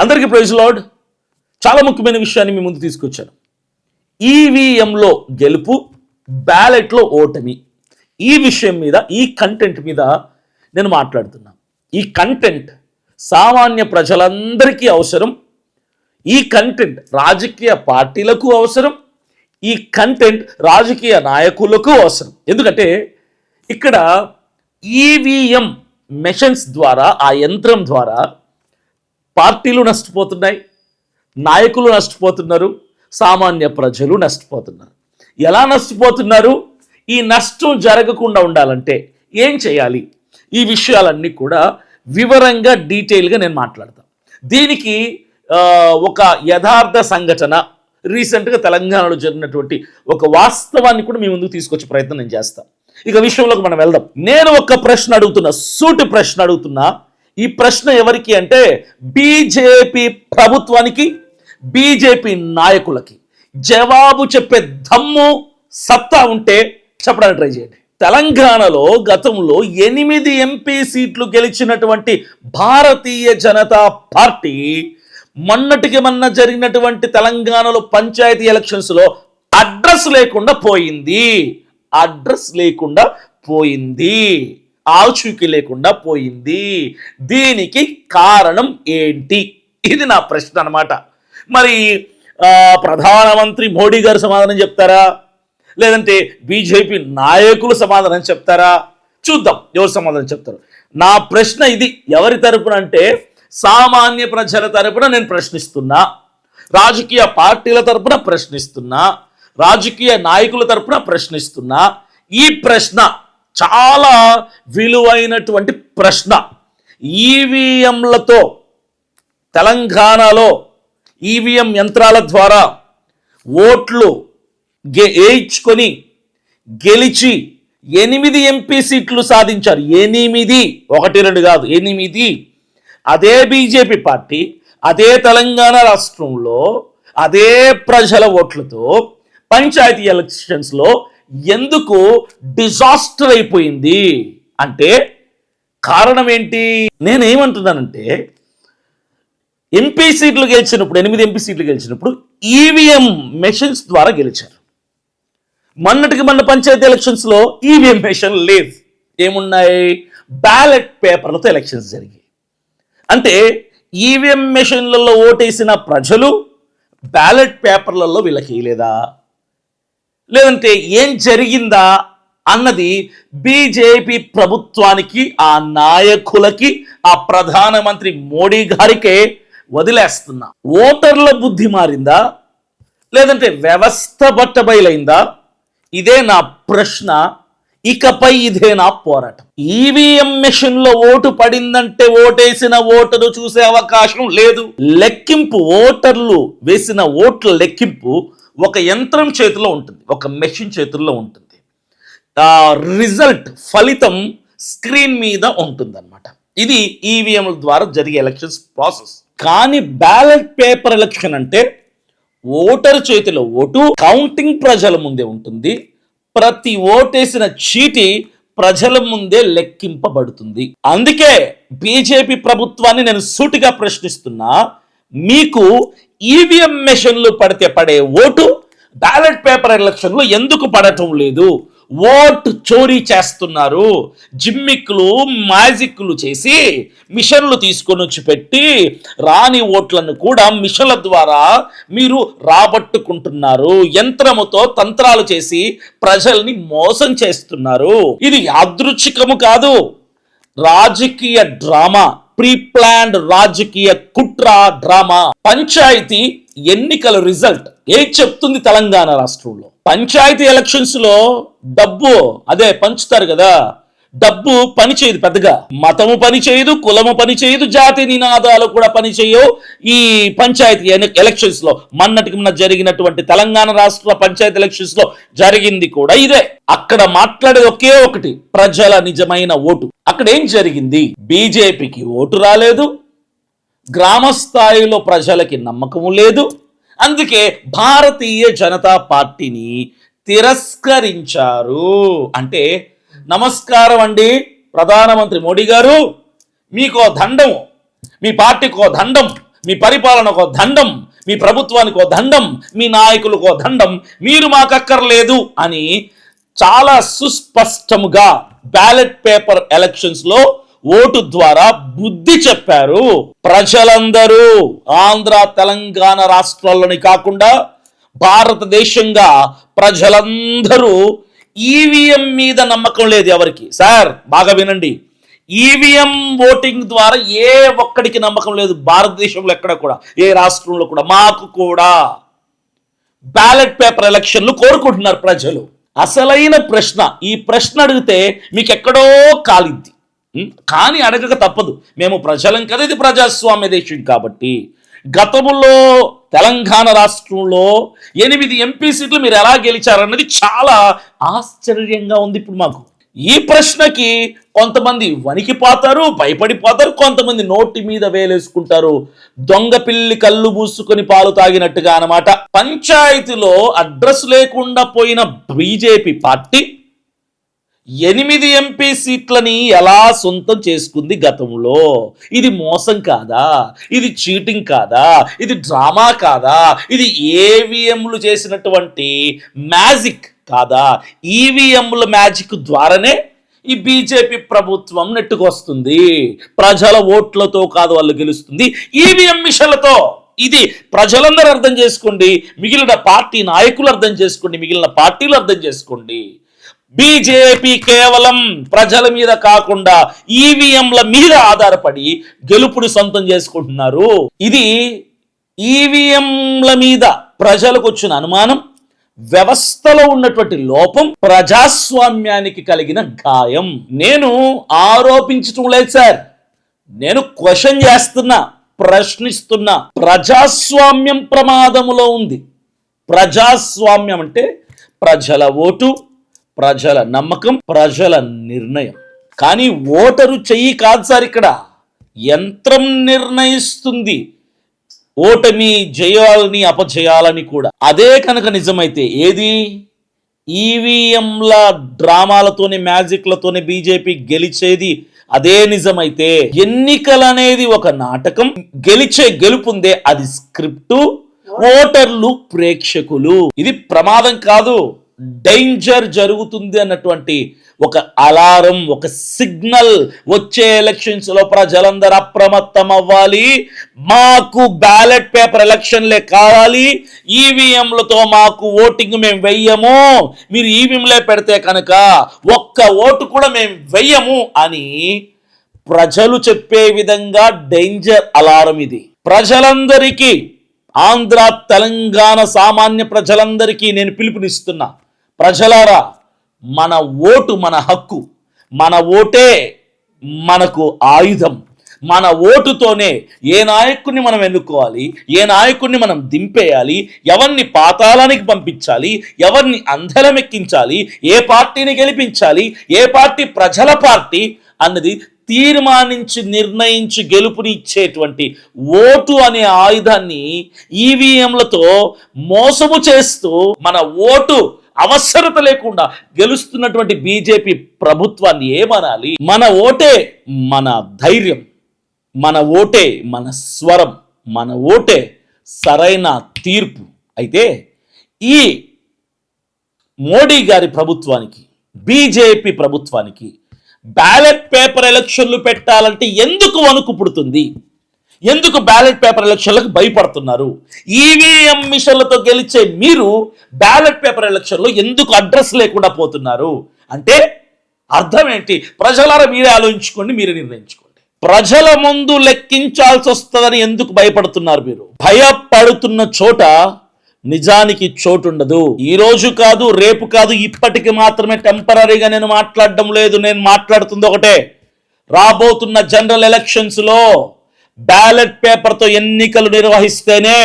అందరికీ praise lord. చాలా ముఖ్యమైన విషయాన్ని మీ ముందు తీసుకొచ్చాను. ఈవీఎంలో గెలుపు, బ్యాలెట్లో ఓటమి. ఈ విషయం మీద, ఈ కంటెంట్ మీద నేను మాట్లాడుతున్నా. ఈ కంటెంట్ సామాన్య ప్రజలందరికీ అవసరం. ఈ కంటెంట్ రాజకీయ పార్టీలకు అవసరం. ఈ కంటెంట్ రాజకీయ నాయకులకు అవసరం. ఎందుకంటే ఇక్కడ ఈవీఎం మెషిన్స్ ద్వారా, ఆ యంత్రం ద్వారా పార్టీలు నష్టపోతున్నాయి, నాయకులు నష్టపోతున్నారు, సామాన్య ప్రజలు నష్టపోతున్నారు. ఎలా నష్టపోతున్నారు? ఈ నష్టం జరగకుండా ఉండాలంటే ఏం చేయాలి? ఈ విషయాలన్నీ కూడా వివరంగా, డీటెయిల్గా నేను మాట్లాడతాను. దీనికి ఒక యథార్థ సంఘటన, రీసెంట్గా తెలంగాణలో జరిగినటువంటి ఒక వాస్తవాన్ని కూడా మీ ముందుకు తీసుకొచ్చే ప్రయత్నం నేను చేస్తాను. ఇక విషయంలోకి మనం వెళ్దాం. నేను ఒక ప్రశ్న అడుగుతున్నా, సూటి ప్రశ్న అడుగుతున్నా. ఈ ప్రశ్న ఎవరికి అంటే బీజేపీ ప్రభుత్వానికి, బీజేపీ నాయకులకి. జవాబు చెప్పే దమ్ము, సత్తా ఉంటే చెప్పడానికి ట్రై చేయండి. తెలంగాణలో గతంలో 8 ఎంపీ సీట్లు గెలిచినటువంటి భారతీయ జనతా పార్టీ మొన్నటికి మొన్న జరిగినటువంటి తెలంగాణలో పంచాయతీ ఎలక్షన్స్లో అడ్రస్ లేకుండా పోయింది. అడ్రస్ లేకుండా పోయింది, ఆచూకీ లేకుండా పోయింది. దీనికి కారణం ఏంటి? ఇది నా ప్రశ్న అన్నమాట. మరి ప్రధానమంత్రి మోడీ గారు సమాధానం చెప్తారా, లేదంటే బీజేపీ నాయకులు సమాధానం చెప్తారా? చూద్దాం ఎవరు సమాధానం చెప్తారు. నా ప్రశ్న ఇది ఎవరి తరపున అంటే సామాన్య ప్రజల తరపున నేను ప్రశ్నిస్తున్నా, రాజకీయ పార్టీల తరపున ప్రశ్నిస్తున్నా, రాజకీయ నాయకుల తరపున ప్రశ్నిస్తున్నా. ఈ ప్రశ్న చాలా విలువైనటువంటి ప్రశ్న. ఈవీఎంలతో తెలంగాణలో ఈవీఎం యంత్రాల ద్వారా ఓట్లు వేయించుకొని గెలిచి 8 ఎంపీ సీట్లు సాధించారు. 8, 1, 2 కాదు, 8. అదే బీజేపీ పార్టీ అదే తెలంగాణ రాష్ట్రంలో అదే ప్రజల ఓట్లతో పంచాయతీ ఎలక్షన్స్లో ఎందుకు డిజాస్టర్ అయిపోయింది అంటే కారణం ఏంటి? నేనేమంటున్నానంటే ఎంపీ సీట్లు గెలిచినప్పుడు, 8 ఎంపీ సీట్లు గెలిచినప్పుడు ఈవీఎం మెషిన్స్ ద్వారా గెలిచారు. మొన్నటికి మొన్న పంచాయతీ ఎలక్షన్స్లో ఈవీఎం మెషిన్ లేదు. ఏమున్నాయి? బ్యాలెట్ పేపర్లతో ఎలక్షన్స్ జరిగాయి. అంటే ఈవీఎం మెషిన్లలో ఓటేసిన ప్రజలు బ్యాలెట్ పేపర్లలో వీళ్ళకి వేయలేదా, లేదంటే ఏం జరిగిందా అన్నది బీజేపీ ప్రభుత్వానికి, ఆ నాయకులకి, ఆ ప్రధానమంత్రి మోడీ గారికే వదిలేస్తున్నా. ఓటర్ల బుద్ధి మారిందా, లేదంటే వ్యవస్థ బట్టబయలైందా? ఇదే నా ప్రశ్న. ఇకపై ఇదే నా పోరాటం. ఈవీఎం మెషిన్లో ఓటు పడిందంటే ఓటేసిన ఓటరు చూసే అవకాశం లేదు. లెక్కింపు, ఓటర్లు వేసిన ఓట్ల లెక్కింపు ఒక యంత్రం చేతిలో ఉంటుంది, ఒక మెషిన్ చేతుల్లో ఉంటుంది. రిజల్ట్, ఫలితం స్క్రీన్ మీద ఉంటుందన్నమాట. ఇది ఈవీఎంల ద్వారా జరిగే ఎలక్షన్స్ ప్రాసెస్. కానీ బ్యాలెట్ పేపర్ ఎలక్షన్ అంటే ఓటరు చేతిలో ఓటు, కౌంటింగ్ ప్రజల ముందే ఉంటుంది. ప్రతి ఓటేసిన చీటి ప్రజల ముందే లెక్కింపబడుతుంది. అందుకే బీజేపీ ప్రభుత్వాన్ని నేను సూటిగా ప్రశ్నిస్తున్నా. మీకు ఈవీఎం మెషిన్లు పడితే పడే ఓటు బ్యాలెట్ పేపర్ ఎలక్షన్లో ఎందుకు పడటం లేదు? ఓటు చోరీ చేస్తున్నారు. జిమ్మిక్లు, మ్యాజిక్లు చేసి మిషన్లు తీసుకొని వచ్చి పెట్టి రాని ఓట్లను కూడా మిషన్ల ద్వారా మీరు రాబట్టుకుంటున్నారు. యంత్రముతో తంత్రాలు చేసి ప్రజల్ని మోసం చేస్తున్నారు. ఇది యాదృచ్ఛికము కాదు, రాజకీయ డ్రామా, ప్రీ ప్లాన్డ్ రాజకీయ కుట్ర డ్రామా. పంచాయతీ ఎన్నికల రిజల్ట్ ఏం చెప్తుంది? తెలంగాణ రాష్ట్రంలో పంచాయతీ ఎలక్షన్స్ లో డబ్బు అదే పంచుతారు కదా, డబ్బు పని చేయదు. పెద్దగా మతము పని చేయదు, కులము పని చేయదు, జాతి నినాదాలు కూడా పని చేయవు. ఈ పంచాయతీ ఎలక్షన్స్ లో మొన్నటికి మొన్న జరిగినటువంటి తెలంగాణ రాష్ట్ర పంచాయతీ ఎలక్షన్స్ లో జరిగింది కూడా ఇదే. అక్కడ మాట్లాడేది ఒకే ఒకటి, ప్రజల నిజమైన ఓటు. అక్కడ ఏం జరిగింది? బీజేపీకి ఓటు రాలేదు, గ్రామ స్థాయిలో ప్రజలకి నమ్మకము లేదు. అందుకే భారతీయ జనతా పార్టీని తిరస్కరించారు. అంటే నమస్కారం అండి ప్రధానమంత్రి మోడీ గారు, మీకో దండం, మీ పార్టీకో దండం, మీ పరిపాలనకో దండం, మీ ప్రభుత్వానికో దండం, మీ నాయకులకో దండం, మీరు మాకక్కర్లేదు అని చాలా సుస్పష్టముగా బ్యాలెట్ పేపర్ ఎలక్షన్స్ లో ఓటు ద్వారా బుద్ధి చెప్పారు. ప్రజలందరూ ఆంధ్ర తెలంగాణ రాష్ట్రాల్లోని కాకుండా భారతదేశంగా ప్రజలందరూ ఈవీఎం మీద నమ్మకం లేదు ఎవరికి. సార్ బాగా వినండి, ఈవీఎం ఓటింగ్ ద్వారా ఏ ఒక్కడికి నమ్మకం లేదు భారతదేశంలో ఎక్కడ కూడా, ఏ రాష్ట్రంలో కూడా. మాకు కూడా బ్యాలెట్ పేపర్ ఎలక్షన్లు కోరుకుంటున్నారు ప్రజలు. అసలైన ప్రశ్న, ఈ ప్రశ్న అడిగితే మీకు ఎక్కడో కాలిద్ది, కానీ అడగక తప్పదు. మేము ప్రజలం కదా, ఇది ప్రజాస్వామ్య దేశం కాబట్టి. గతంలో తెలంగాణ రాష్ట్రంలో 8 ఎంపీ సీట్లు మీరు ఎలా గెలిచారన్నది చాలా ఆశ్చర్యంగా ఉంది ఇప్పుడు మాకు. ఈ ప్రశ్నకి కొంతమంది వణికిపోతారు, భయపడిపోతారు, కొంతమంది నోటి మీద వేలేసుకుంటారు, దొంగ పిల్లి కళ్ళు మూసుకొని పాలు తాగినట్టుగా అన్నమాట. పంచాయతీలో అడ్రస్ లేకుండా పోయిన బీజేపీ పార్టీ 8 ఎంపీ సీట్లని ఎలా సొంతం చేసుకుంది గతంలో? ఇది మోసం కాదా? ఇది చీటింగ్ కాదా? ఇది డ్రామా కాదా? ఇది ఏవిఎంలు చేసినటువంటి మ్యాజిక్ కాదా? ఈవీఎంల మ్యాజిక్ ద్వారానే ఈ బీజేపీ ప్రభుత్వం నెట్టుకొస్తుంది. ప్రజల ఓట్లతో కాదు వాళ్ళు గెలుస్తుంది, ఈవీఎం మిషన్లతో. ఇది ప్రజలందరూ అర్థం చేసుకోండి, మిగిలిన పార్టీ నాయకులు అర్థం చేసుకోండి, మిగిలిన పార్టీలు అర్థం చేసుకోండి. బీజేపీ కేవలం ప్రజల మీద కాకుండా ఈవీఎంల మీద ఆధారపడి గెలుపుని సొంతం చేసుకుంటున్నారు. ఇది ఈవీఎంల మీద ప్రజలకు వచ్చిన అనుమానం, వ్యవస్థలో ఉన్నటువంటి లోపం, ప్రజాస్వామ్యానికి కలిగిన గాయం. నేను ఆరోపించటం లేదు సార్, నేను క్వశ్చన్ చేస్తున్నా, ప్రశ్నిస్తున్నా. ప్రజాస్వామ్యం ప్రమాదములో ఉంది. ప్రజాస్వామ్యం అంటే ప్రజల ఓటు, ప్రజల నమ్మకం, ప్రజల నిర్ణయం. కానీ ఓటరు చెయ్యి కాదు సార్, ఇక్కడ యంత్రం నిర్ణయిస్తుంది ఓటమి జయాలని అపజయాలని కూడా. అదే కనుక నిజమైతే, ఏది ఈవీఎంల డ్రామాలతోనే మ్యాజిక్లతోనే బీజేపీ గెలిచేది అదే నిజమైతే, ఎన్నికలనేది ఒక నాటకం, గెలిచే గెలుపుందే అది స్క్రిప్టు, ఓటర్లు ప్రేక్షకులు. ఇది ప్రమాదం కాదు, డేంజర్ జరుగుతుంది అన్నటువంటి ఒక అలారం, ఒక సిగ్నల్. వచ్చే ఎలక్షన్స్ లో ప్రజలందరూ అప్రమత్తం అవ్వాలి. మాకు బ్యాలెట్ పేపర్ ఎలక్షన్లే కావాలి, ఈవీఎంలతో మాకు ఓటింగ్ మేము వెయ్యము, మీరు ఈవీఎంలే పెడితే కనుక ఒక్క ఓటు కూడా మేము వెయ్యము అని ప్రజలు చెప్పే విధంగా డేంజర్ అలారం ఇది. ప్రజలందరికీ, ఆంధ్ర తెలంగాణ సామాన్య ప్రజలందరికీ నేను పిలుపునిస్తున్నా, ప్రజలారా, మన ఓటు మన హక్కు, మన ఓటే మనకు ఆయుధం. మన ఓటుతోనే ఏ నాయకుడిని మనం ఎన్నుకోవాలి, ఏ నాయకుడిని మనం దింపేయాలి, ఎవరిని పాతాళానికి పంపించాలి, ఎవరిని అందలం ఎక్కించాలి, ఏ పార్టీని గెలిపించాలి, ఏ పార్టీ ప్రజల పార్టీ అన్నది తీర్మానించి నిర్ణయించి గెలుపుని ఇచ్చేటువంటి ఓటు అనే ఆయుధాన్ని ఈవీఎంలతో మోసము చేస్తూ మన ఓటు అవసరత లేకుండా గెలుస్తున్నటువంటి బీజేపీ ప్రభుత్వాన్ని ఏమనాలి? మన ఓటే మన ధైర్యం, మన ఓటే మన స్వరం, మన ఓటే సరైన తీర్పు. అయితే ఈ మోడీ గారి ప్రభుత్వానికి, బీజేపీ ప్రభుత్వానికి బ్యాలెట్ పేపర్ ఎలక్షన్లు పెట్టాలంటే ఎందుకు వణుకు పుడుతుంది? ఎందుకు బ్యాలెట్ పేపర్ ఎలక్షన్లకు భయపడుతున్నారు? ఈవీఎం మిషన్లతో గెలిచే మీరు బ్యాలెట్ పేపర్ ఎలక్షన్లో ఎందుకు అడ్రస్ లేకుండా పోతున్నారు అంటే అర్థం ఏంటి? ప్రజలారా మీరే ఆలోచించుకోండి, మీరే నిర్ణయించుకోండి. ప్రజల ముందు లెక్కించాల్సి వస్తుందని ఎందుకు భయపడుతున్నారు మీరు? భయపడుతున్న చోట నిజానికి చోటు ఉండదు. ఈ రోజు కాదు, రేపు కాదు, ఇప్పటికి మాత్రమే టెంపరీగా నేను మాట్లాడడం లేదు. నేను మాట్లాడుతుంది ఒకటే, రాబోతున్న జనరల్ ఎలక్షన్స్ లో బ్యాలెట్ పేపర్తో ఎన్నికలు నిర్వహిస్తేనే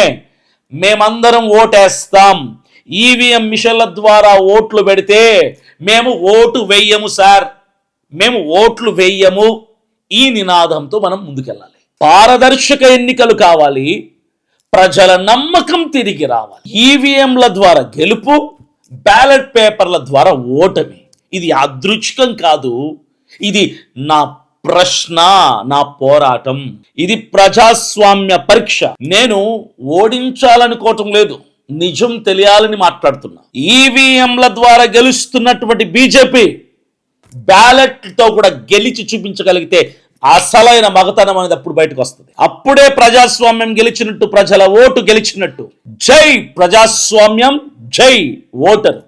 మేమందరం ఓటేస్తాం. ఈవీఎం మిషన్ల ద్వారా ఓట్లు పెడితే మేము ఓటు వెయ్యము సార్, మేము ఓట్లు వెయ్యము. ఈ నినాదంతో మనం ముందుకెళ్ళాలి. పారదర్శక ఎన్నికలు కావాలి, ప్రజల నమ్మకం తిరిగి రావాలి. ఈవీఎంల ద్వారా గెలుపు, బ్యాలెట్ పేపర్ల ద్వారా ఓటమి. ఇది యాదృచ్ఛికం కాదు, ఇది నా ప్రశ్న, నా పోరాటం. ఇది ప్రజాస్వామ్య పరీక్ష. నేను ఓడించాలనుకోవటం లేదు, నిజం తెలియాలని మాట్లాడుతున్నా. ఈవీఎంల ద్వారా గెలుస్తున్నటువంటి బీజేపీ బ్యాలెట్లతో కూడా గెలిచి చూపించగలిగితే అసలైన మగతనం అనేది అప్పుడు బయటకు వస్తుంది. అప్పుడే ప్రజాస్వామ్యం గెలిచినట్టు, ప్రజల ఓటు గెలిచినట్టు. జై ప్రజాస్వామ్యం, జై ఓటరు.